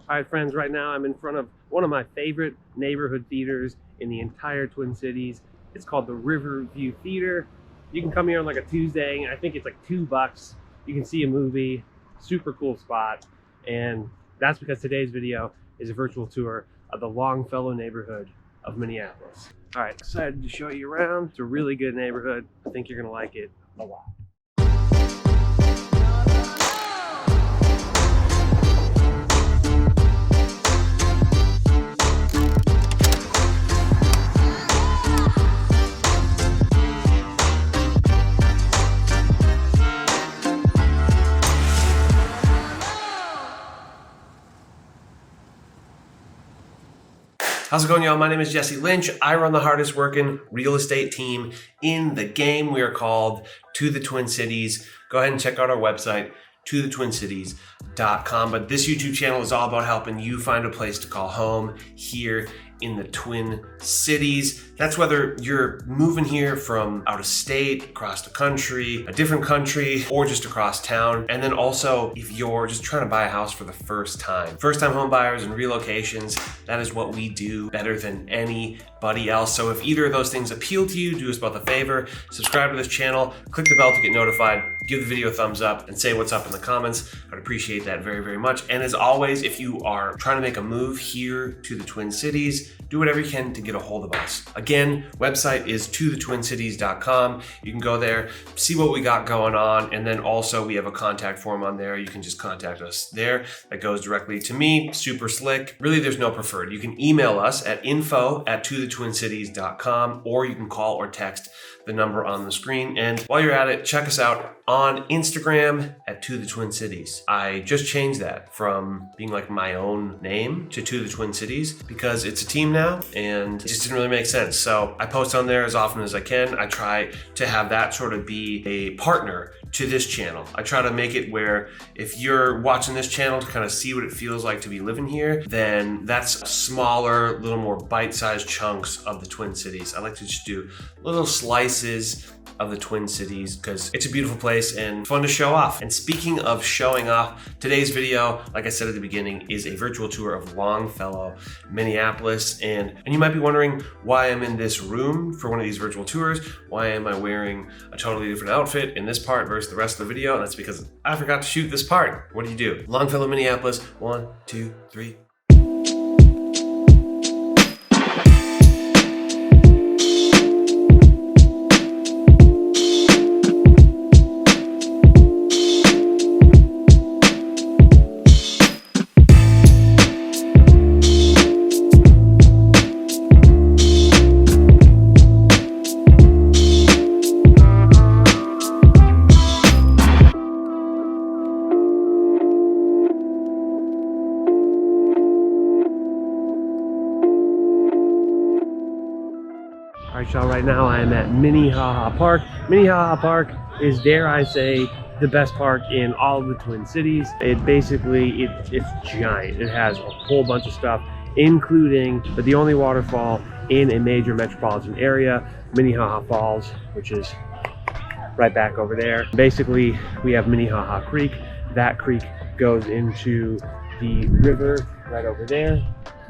All right, friends, right now I'm in front of one of my favorite neighborhood theaters in the entire Twin Cities. It's called the Riverview Theater. You can come here on like a Tuesday. I think it's like $2. You can see a movie, super cool spot. And that's because today's video is a virtual tour of the Longfellow neighborhood of Minneapolis. All right, excited to show you around. It's a really good neighborhood. I think you're gonna like it a lot. How's it going, y'all? My name is Jesse Lynch. I run the hardest working real estate team in the game. We are called To the Twin Cities. Go ahead and check out our website, tothetwincities.com. But this YouTube channel is all about helping you find a place to call home here in the Twin Cities. That's whether you're moving here from out of state, across the country, a different country, or just across town. And then also if you're just trying to buy a house for the first time. First time home buyers and relocations, that is what we do better than anybody else. So if either of those things appeal to you, do us both a favor, subscribe to this channel, click the bell to get notified, give the video a thumbs up, and say what's up in the comments. I'd appreciate that very, very much. And as always, if you are trying to make a move here to the Twin Cities, do whatever you can to get a hold of us. Again, website is tothetwincities.com. You can go there, see what we got going on, and then also we have a contact form on there. You can just contact us there. That goes directly to me, super slick. Really, there's no preferred. You can email us at info@tothetwincities.com, or you can call or text the number on the screen. And while you're at it, check us out on Instagram at To The Twin Cities. I just changed that from being like my own name to The Twin Cities because it's a team now and it just didn't really make sense. So I post on there as often as I can. I try to have that sort of be a partner to this channel. I try to make it where if you're watching this channel to kind of see what it feels like to be living here, then that's smaller, little more bite-sized chunks of the Twin Cities. I like to just do little slices of the Twin Cities because it's a beautiful place and fun to show off. And speaking of showing off, today's video, like I said at the beginning, is a virtual tour of Longfellow, Minneapolis. And you might be wondering why I'm in this room for one of these virtual tours. Why am I wearing a totally different outfit in this part versus the rest of the video? And that's because I forgot to shoot this part. What do you do? Longfellow, Minneapolis, 1, 2, 3. All right, y'all, right now I am at Minnehaha Park. Minnehaha Park is, dare I say, the best park in all of the Twin Cities. It basically, it's giant. It has a whole bunch of stuff, including, but the only waterfall in a major metropolitan area, Minnehaha Falls, which is right back over there. Basically, we have Minnehaha Creek. That creek goes into the river right over there.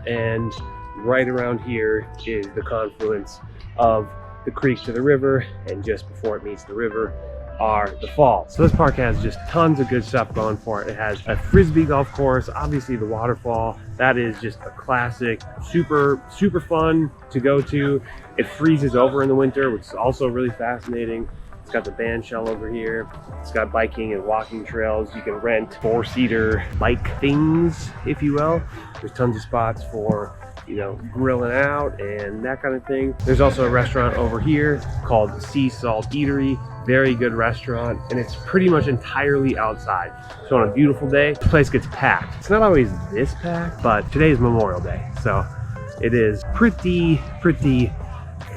And right around here is the confluence of the creek to the river, and just before it meets the river are the falls. So this park has just tons of good stuff going for it. It has a frisbee golf course, obviously the waterfall. That is just a classic, super fun to go to. It freezes over in the winter, which is also really fascinating. It's got the band shell over here. It's got biking and walking trails. You can rent 4-seater bike things, if you will. There's tons of spots for, you know, grilling out and that kind of thing. There's also a restaurant over here called Sea Salt Eatery. Very good restaurant, and it's pretty much entirely outside. So on a beautiful day, the place gets packed. It's not always this packed, but today is Memorial Day, so it is pretty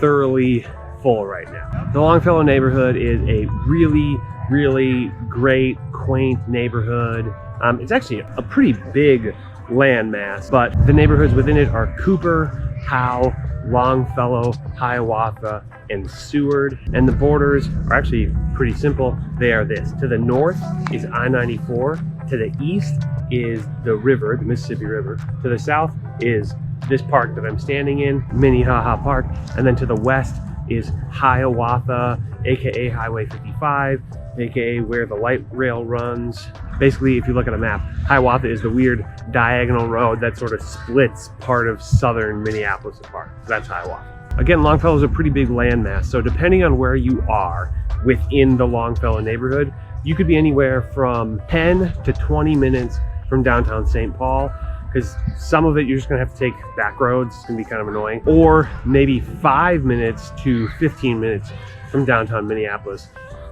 thoroughly full right now. The Longfellow neighborhood is a really great, quaint neighborhood. It's actually a pretty big landmass, but the neighborhoods within it are Cooper, Howe, Longfellow, Hiawatha, and Seward. And the borders are actually pretty simple. They are this. To the north is I-94 To the east is the river, the Mississippi River. To the south is this park that I'm standing in, Minnehaha Park. And then to the west is Hiawatha, AKA Highway 55, AKA where the light rail runs. Basically, if you look at a map, Hiawatha is the weird diagonal road that sort of splits part of southern Minneapolis apart. So that's Hiawatha. Again, Longfellow is a pretty big landmass, so depending on where you are within the Longfellow neighborhood, you could be anywhere from 10 to 20 minutes from downtown St. Paul, because some of it you're just gonna have to take back roads. It's gonna be kind of annoying. Or maybe 5 minutes to 15 minutes from downtown Minneapolis.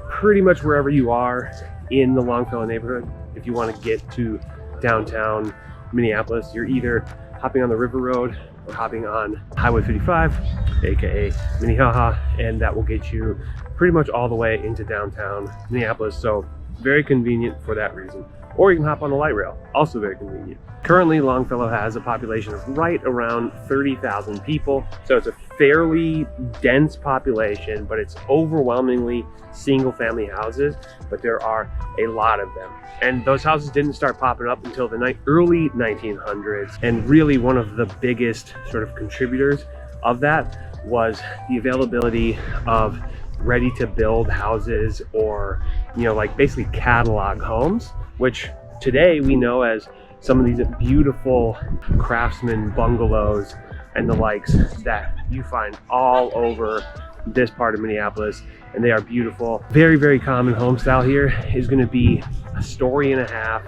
Pretty much wherever you are in the Longfellow neighborhood, if you want to get to downtown Minneapolis, you're either hopping on the River Road or hopping on Highway 55, aka Minnehaha, and that will get you pretty much all the way into downtown Minneapolis. So very convenient for that reason. Or you can hop on the light rail, also very convenient. Currently, Longfellow has a population of right around 30,000 people. So it's a fairly dense population, but it's overwhelmingly single family houses, but there are a lot of them. And those houses didn't start popping up until the early 1900s. And really one of the biggest sort of contributors of that was the availability of ready to build houses, or, you know, like basically catalog homes, which today we know as some of these beautiful craftsman bungalows and the likes that you find all over this part of Minneapolis, and they are beautiful. Very, very common home style here is going to be a story and a half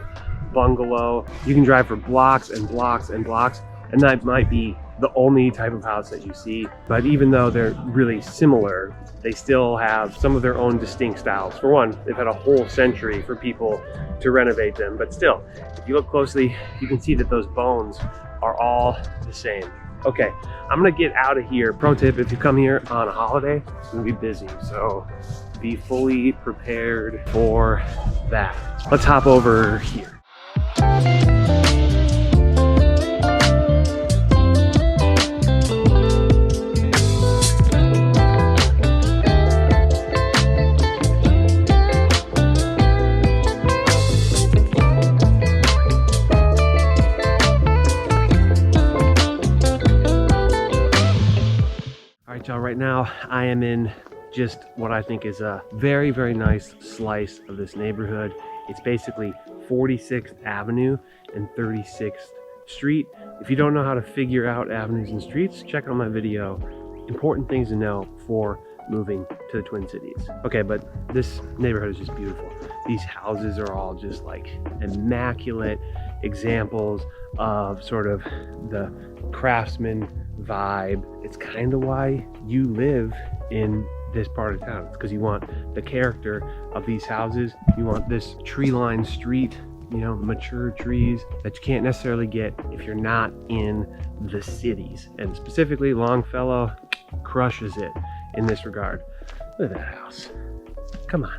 bungalow. You can drive for blocks and blocks and blocks, and that might be the only type of house that you see. But even though they're really similar, they still have some of their own distinct styles. For one, they've had a whole century for people to renovate them, but still, if you look closely, you can see that those bones are all the same. Okay, I'm gonna get out of here. Pro tip, if you come here on a holiday, it's gonna be busy, so be fully prepared for that. Let's hop over here. Y'all, right now I am in just what I think is a very, very nice slice of this neighborhood. It's basically 46th Avenue and 36th Street. If you don't know how to figure out avenues and streets, check out my video, Important Things to Know for Moving to the Twin Cities. Okay, but this neighborhood is just beautiful. These houses are all just like immaculate examples of sort of the craftsman vibe. It's kind of why you live in this part of town. It's because you want the character of these houses. You want this tree-lined street, you know, mature trees that you can't necessarily get if you're not in the cities. And specifically, Longfellow crushes it in this regard. Look at that house. Come on.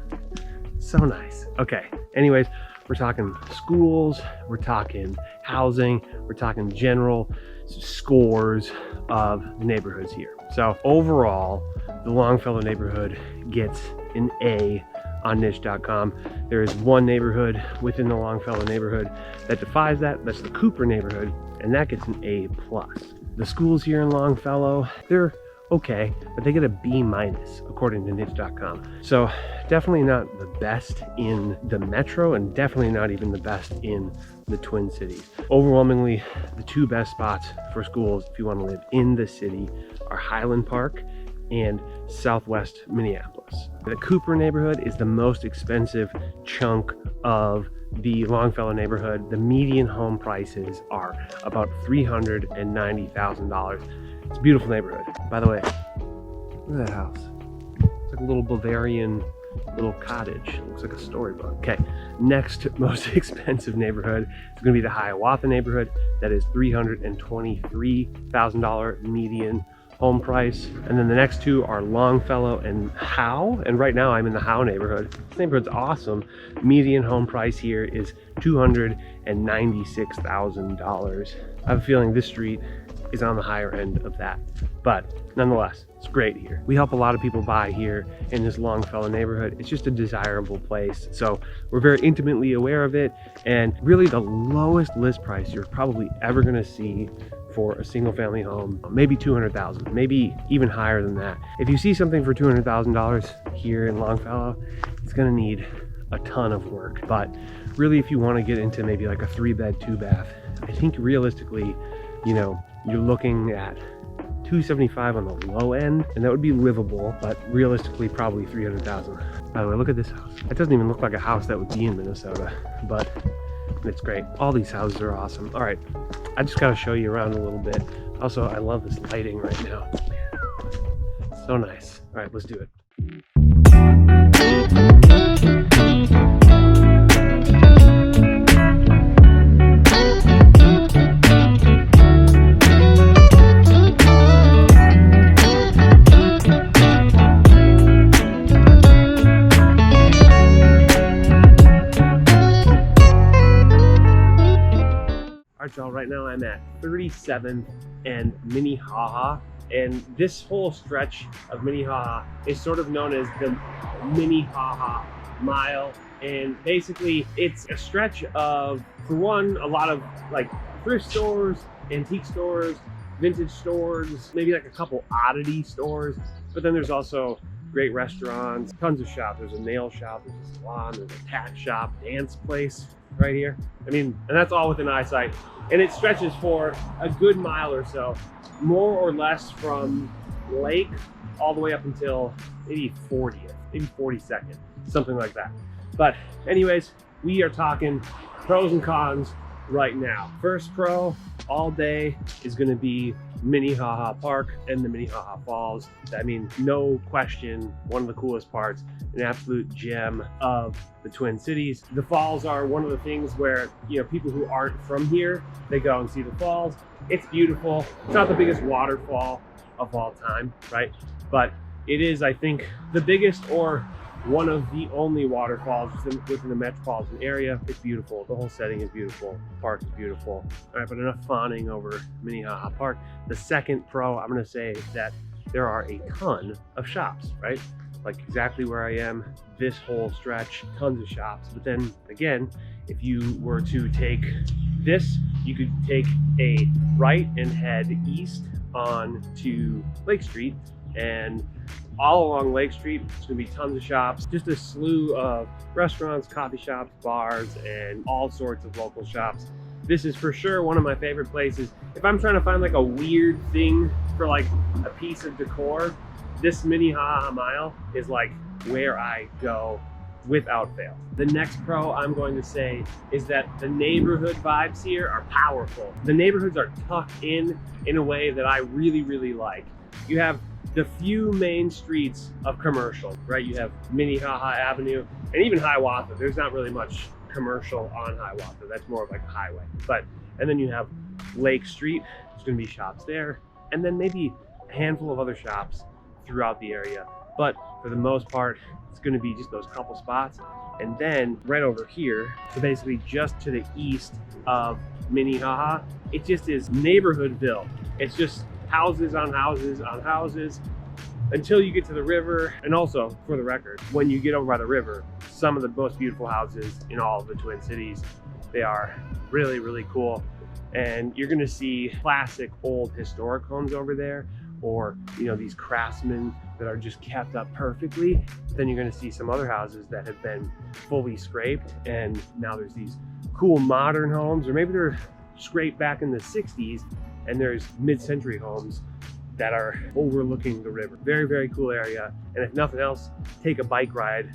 So nice. Okay, anyways, we're talking schools, we're talking housing, we're talking general scores of neighborhoods here. So overall, the Longfellow neighborhood gets an A on niche.com. There is one neighborhood within the Longfellow neighborhood that defies that. That's the Cooper neighborhood, and that gets an A+. The schools here in Longfellow, they're okay, but they get a B- according to niche.com. So definitely not the best in the metro, and definitely not even the best in the Twin Cities. Overwhelmingly, the two best spots for schools if you want to live in the city are Highland Park and Southwest Minneapolis. The Cooper neighborhood is the most expensive chunk of the Longfellow neighborhood. The median home prices are about $390,000. It's a beautiful neighborhood. By the way, look at that house. It's like a little Bavarian little cottage. It looks like a storybook. Okay, next most expensive neighborhood is going to be the Hiawatha neighborhood. That is $323,000 median home price. And then the next two are Longfellow and Howe. And right now I'm in the Howe neighborhood. This neighborhood's awesome. Median home price here is $296,000. I have a feeling this street is on the higher end of that, but nonetheless, it's great here. We help a lot of people buy here in this Longfellow neighborhood. It's just a desirable place. So we're very intimately aware of it, and really the lowest list price you're probably ever gonna see for a single family home, maybe $200,000, maybe even higher than that. If you see something for $200,000 here in Longfellow, it's gonna need a ton of work. But really, if you wanna get into maybe like a 3-bed, 2-bath, I think realistically, you know, you're looking at $275 on the low end, and that would be livable, but realistically probably $300,000. By the way, look at this house. It doesn't even look like a house that would be in Minnesota, but it's great. All these houses are awesome. All right, I just gotta show you around a little bit. Also, I love this lighting right now. So nice. All right, let's do it. Y'all, right now I'm at 37th and Minnehaha, and this whole stretch of Minnehaha is sort of known as the Minnehaha Mile. And basically it's a stretch of, for one, a lot of like thrift stores, antique stores, vintage stores, maybe like a couple oddity stores, but then there's also great restaurants, tons of shops. There's a nail shop, there's a salon, there's a tack shop, dance place right here. I mean, and that's all within eyesight. And it stretches for a good mile or so, more or less from Lake all the way up until maybe 40th, maybe 42nd, something like that. But anyways, we are talking pros and cons right now. First pro all day is gonna be Minnehaha Park and the Minnehaha Falls. I mean, no question, one of the coolest parts, an absolute gem of the Twin Cities. The falls are one of the things where, you know, people who aren't from here, they go and see the falls. It's beautiful. It's not the biggest waterfall of all time, right? But it is, I think, the biggest or one of the only waterfalls within the metropolitan area. It's beautiful. The whole setting is beautiful. The park is beautiful. All right, but enough fawning over Minnehaha Park. The second pro, I'm gonna say that there are a ton of shops, right? Like exactly where I am, this whole stretch, tons of shops. But then again, if you were to take this, you could take a right and head east on to Lake Street, and all along Lake Street, there's gonna be tons of shops, just a slew of restaurants, coffee shops, bars, and all sorts of local shops. This is for sure one of my favorite places. If I'm trying to find like a weird thing for like a piece of decor, this Minnehaha Mile is like where I go without fail. The next pro I'm going to say is that the neighborhood vibes here are powerful. The neighborhoods are tucked in a way that I really, really like. You have the few main streets of commercial, right? You have Minnehaha Avenue and even Hiawatha. There's not really much commercial on Hiawatha. That's more of like a highway. And then you have Lake Street. There's gonna be shops there. And then maybe a handful of other shops throughout the area. But for the most part, it's gonna be just those couple spots. And then right over here, so basically just to the east of Minnehaha, it just is neighborhoodville. It's just houses on houses on houses until you get to the river. And also, for the record, when you get over by the river, some of the most beautiful houses in all of the Twin Cities. They are really, really cool. And you're gonna see classic old historic homes over there, or you know, these craftsmen that are just kept up perfectly. Then you're gonna see some other houses that have been fully scraped, and now there's these cool modern homes, or maybe they're scraped back in the 60s, and there's mid-century homes that are overlooking the river. Very, very cool area. And if nothing else, take a bike ride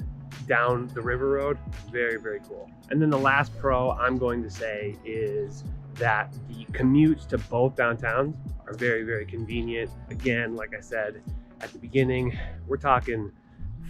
down the river road. Very, very cool. And then the last pro I'm going to say is that the commutes to both downtowns are very, very convenient. Again, like I said at the beginning, we're talking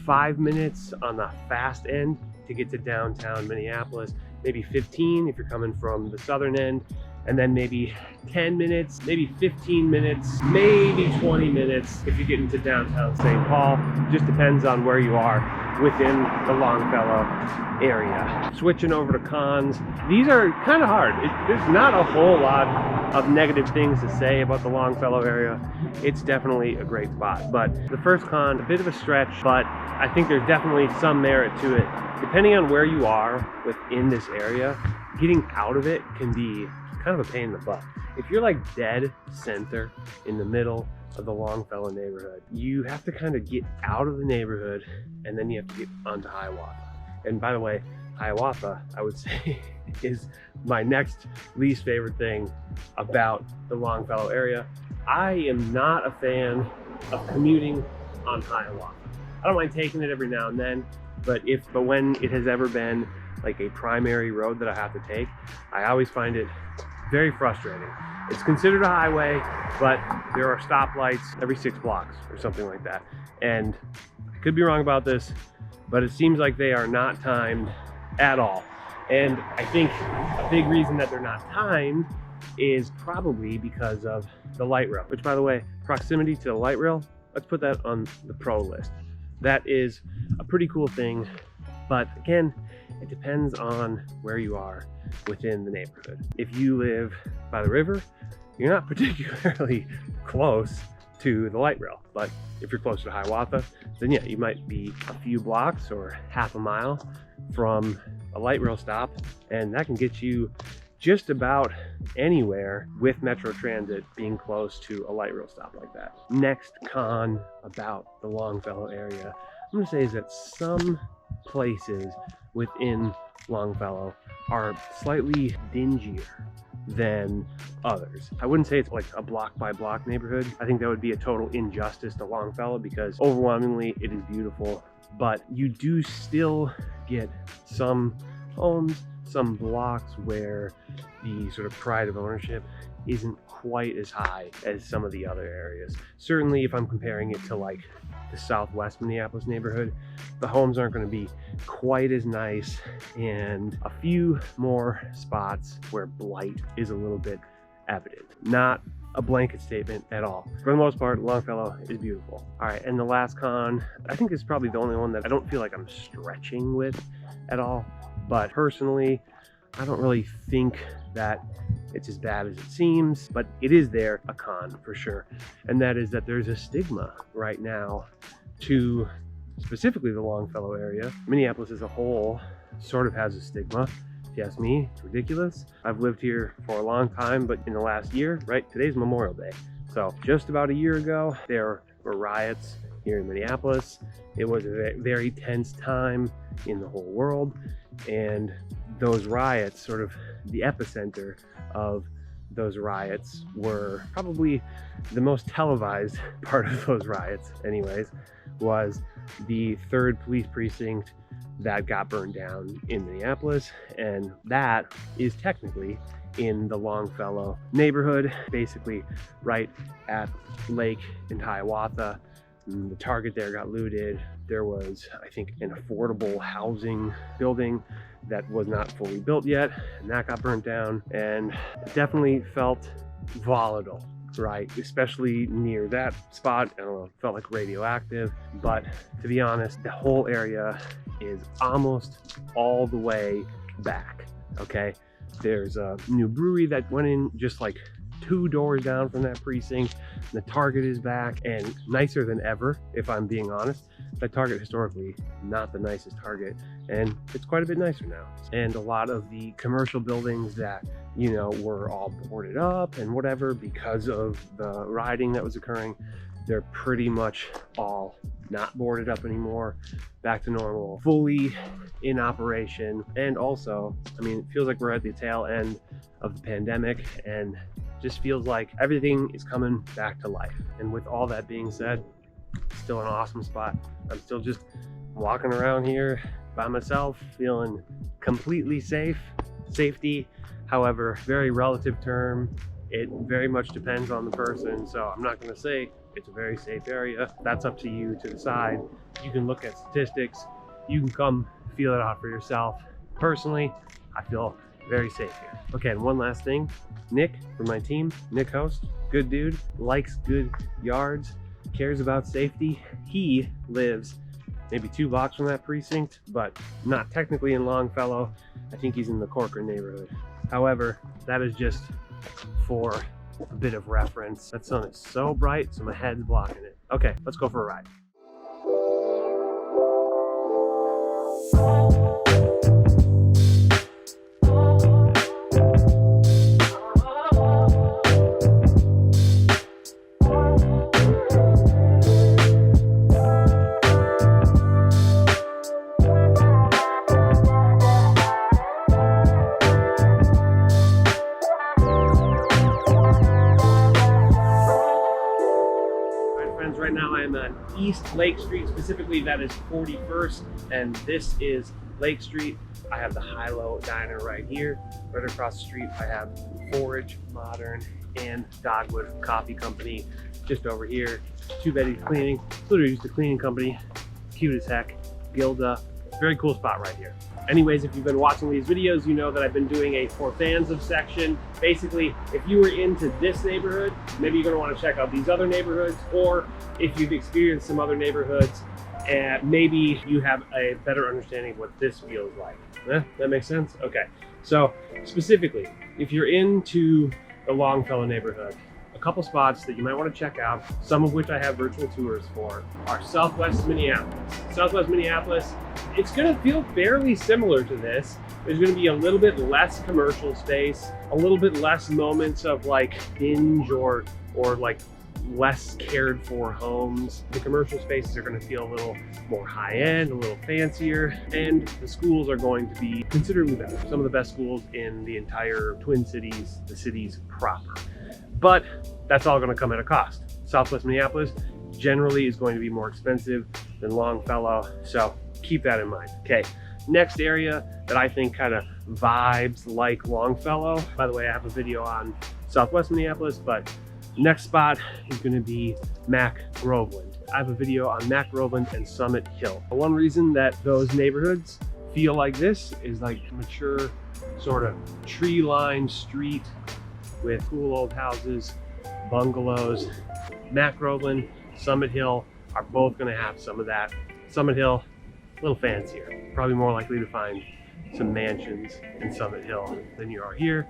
5 minutes on the fast end to get to downtown Minneapolis, maybe 15 if you're coming from the southern end, and then maybe 10 minutes, maybe 15 minutes, maybe 20 minutes if you get into downtown St. Paul. Just depends on where you are within the Longfellow area. Switching over to cons, these are kind of hard. There's not a whole lot of negative things to say about the Longfellow area. It's definitely a great spot, but the first con, a bit of a stretch, but I think there's definitely some merit to it. Depending on where you are within this area, getting out of it can be kind of a pain in the butt. If you're like dead center in the middle of the Longfellow neighborhood, you have to kind of get out of the neighborhood and then you have to get onto Hiawatha. And by the way, Hiawatha, I would say, is my next least favorite thing about the Longfellow area. I am not a fan of commuting on Hiawatha. I don't mind taking it every now and then, but when it has ever been like a primary road that I have to take, I always find it very frustrating. It's considered a highway, but there are stoplights every 6 blocks or something like that. And I could be wrong about this, but it seems like they are not timed at all. And I think a big reason that they're not timed is probably because of the light rail, which, by the way, proximity to the light rail, let's put that on the pro list. That is a pretty cool thing, but again, it depends on where you are within the neighborhood. If you live by the river, you're not particularly close to the light rail, but if you're close to Hiawatha, then yeah, you might be a few blocks or half a mile from a light rail stop, and that can get you just about anywhere with Metro Transit being close to a light rail stop like that. Next con about the Longfellow area, I'm gonna say, is that some places within Longfellow are slightly dingier than others. I wouldn't say it's like a block by block neighborhood. I think that would be a total injustice to Longfellow because overwhelmingly it is beautiful, but you do still get some homes, some blocks where the sort of pride of ownership isn't quite as high as some of the other areas. Certainly if I'm comparing it to like the Southwest Minneapolis neighborhood, the homes aren't going to be quite as nice, and a few more spots where blight is a little bit evident. Not a blanket statement at all. For the most part, Longfellow is beautiful. All right, and the last con, I think is probably the only one that I don't feel like I'm stretching with at all, but personally, I don't really think that it's as bad as it seems, but it is there, a con for sure. And that is that there's a stigma right now to specifically the Longfellow area. Minneapolis as a whole sort of has a stigma. If you ask me, it's ridiculous. I've lived here for a long time, but in the last year, right, today's Memorial Day. So just about a year ago, there were riots here in Minneapolis. It was a very tense time in the whole world. And those riots, sort of the epicenter of those riots, were probably the most televised part of those riots anyways, was the 3rd police precinct that got burned down in Minneapolis. And that is technically in the Longfellow neighborhood, basically right at Lake and Hiawatha. The Target there got looted. There was, I think, an affordable housing building that was not fully built yet, and that got burnt down. And it definitely felt volatile, right? Especially near that spot. I don't know, it felt like radioactive. But to be honest, the whole area is almost all the way back, okay? There's a new brewery that went in just like 2 doors down from that precinct. The Target is back and nicer than ever, if I'm being honest. That Target, historically not the nicest Target, and it's quite a bit nicer now. And a lot of the commercial buildings that, you know, were all boarded up and whatever because of the rioting that was occurring, they're pretty much all not boarded up anymore, back to normal, fully in operation. And also, I mean, it feels like we're at the tail end of the pandemic, and just feels like everything is coming back to life. And with all that being said, still an awesome spot. I'm still just walking around here by myself, feeling completely safe. Safety, however, very relative term. It very much depends on the person, so I'm not going to say it's a very safe area. That's up to you to decide. You can look at statistics, you can come feel it out for yourself. Personally, I feel very safe here. Okay, and one last thing. Nick from my team, Nick Host, good dude, likes good yards, cares about safety. He lives maybe 2 blocks from that precinct, but not technically in Longfellow. I think he's in the Corcoran neighborhood. However, that is just for a bit of reference. That sun is so bright, so my head's blocking it. Okay, let's go for a ride. Right now I am on East Lake Street, specifically that is 41st, and this is Lake Street. I have the High-Low Diner right here. Right across the street I have Forage, Modern, and Dogwood Coffee Company. Just over here, Two Betty's Cleaning, literally just a cleaning company, cute as heck. Gilda, very cool spot right here. Anyways, if you've been watching these videos, you know that I've been doing a for fans of section. Basically, if you were into this neighborhood, maybe you're gonna wanna check out these other neighborhoods, or if you've experienced some other neighborhoods, and maybe you have a better understanding of what this feels like. That makes sense? Okay, so specifically, if you're into the Longfellow neighborhood, a couple spots that you might want to check out, some of which I have virtual tours for, are Southwest Minneapolis. Southwest Minneapolis, it's going to feel fairly similar to this. There's going to be a little bit less commercial space, a little bit less moments of like dinge or like less cared for homes. The commercial spaces are going to feel a little more high-end, a little fancier, and the schools are going to be considerably better. Some of the best schools in the entire Twin Cities, the cities proper. But that's all going to come at a cost. Southwest Minneapolis generally is going to be more expensive than Longfellow, so keep that in mind. Okay, next area that I think kind of vibes like Longfellow. By the way, I have a video on Southwest Minneapolis, but next spot is going to be Mac Groveland. I have a video on Mac Groveland and Summit Hill. One reason that those neighborhoods feel like this is like mature, sort of tree-lined street with cool old houses, bungalows. Mac Groveland, Summit Hill are both going to have some of that. Summit Hill, a little fancier. Probably more likely to find some mansions in Summit Hill than you are here.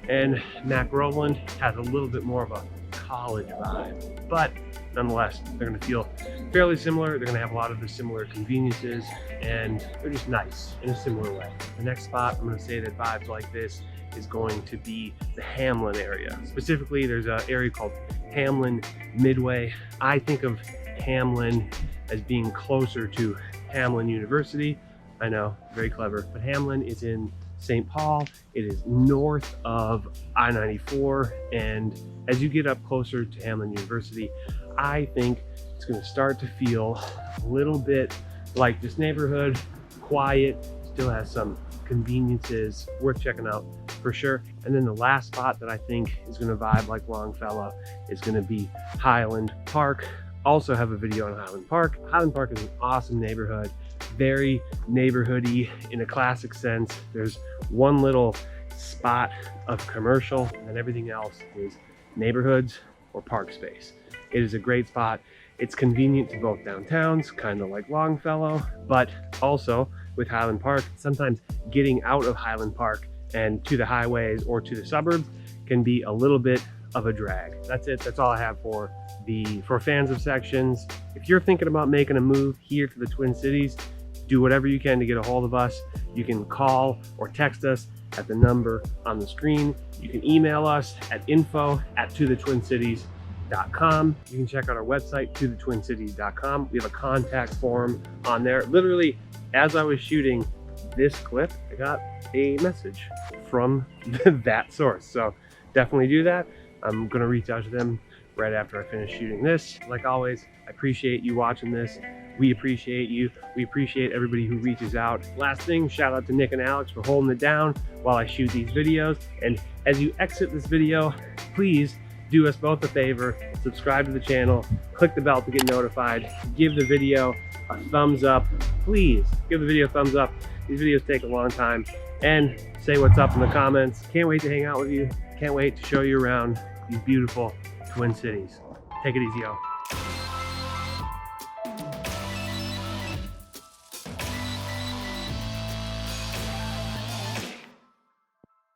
And Mac Groveland has a little bit more of a college vibe, but nonetheless, they're going to feel fairly similar. They're going to have a lot of the similar conveniences, and they're just nice in a similar way. The next spot I'm going to say that vibes like this is going to be the Hamlin area. Specifically, there's an area called Hamlin Midway. I think of Hamlin as being closer to Hamlin University. I know, very clever, but Hamlin is in St. Paul. It is north of I-94, and as you get up closer to Hamlin University, I think it's going to start to feel a little bit like this neighborhood, quiet, still has some conveniences, worth checking out for sure. And then the last spot that I think is going to vibe like Longfellow is going to be Highland Park. Also have a video on Highland Park. Highland Park is an awesome neighborhood, very neighborhoody in a classic sense. There's one little spot of commercial, and then everything else is neighborhoods or park space. It is a great spot. It's convenient to both downtowns, kind of like Longfellow, but also with Highland Park, sometimes getting out of Highland Park and to the highways or to the suburbs can be a little bit of a drag. That's it. That's all I have for fans of sections. If you're thinking about making a move here to the Twin Cities, do whatever you can to get a hold of us. You can call or text us at the number on the screen. You can email us at info@tothetwincities.com. You can check out our website, tothetwincities.com. We have a contact form on there. Literally, as I was shooting this clip, I got a message from that source. So definitely do that. I'm gonna reach out to them right after I finish shooting this. Like always, I appreciate you watching this. We appreciate you. We appreciate everybody who reaches out. Last thing, shout out to Nick and Alex for holding it down while I shoot these videos. And as you exit this video, please do us both a favor, subscribe to the channel, click the bell to get notified, give the video a thumbs up. Please give the video a thumbs up. These videos take a long time. And say what's up in the comments. Can't wait to hang out with you. Can't wait to show you around these beautiful Twin Cities. Take it easy, y'all.